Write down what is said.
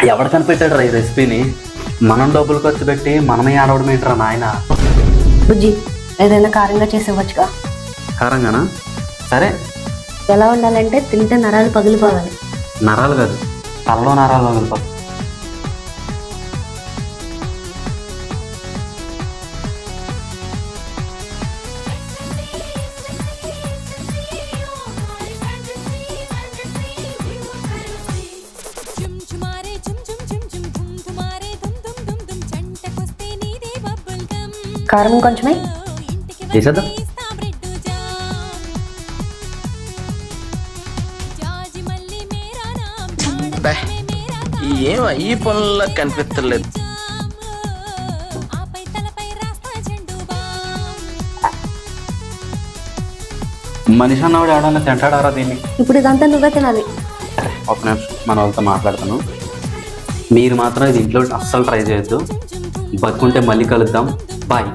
ఎవడు కనిపెట్టాడు ఈ రెసిపీని? మనం డబ్బులు ఖర్చు పెట్టి మనమే ఆడవడం ఏంట్రా నాయన. బుజ్జి ఏదైనా కారంగా చేసేవచ్చుగా. కారంగానా? సరే. ఎలా ఉండాలంటే తింటే నరాలు పగిలిపోవాలి. నరాలు కాదు, తలలో నరాలు పగిలిపో. కారం కొంచెమే చేసేద్దాం. ఏం ఈ పనుల్లో కనిపించలేదు. మనిషి అన్నవాడు ఎవడన్నా తింటాడారా దీన్ని? ఇప్పుడు ఇదంతా నువ్వే తినాలి. ఒక నిమిషం మన వాళ్ళతో మాట్లాడతాను. మీరు మాత్రం ఇది ఇంట్లో అస్సలు ట్రై చేయొద్దు. బతుకుంటే మళ్ళీ కలుద్దాం. బాయ్.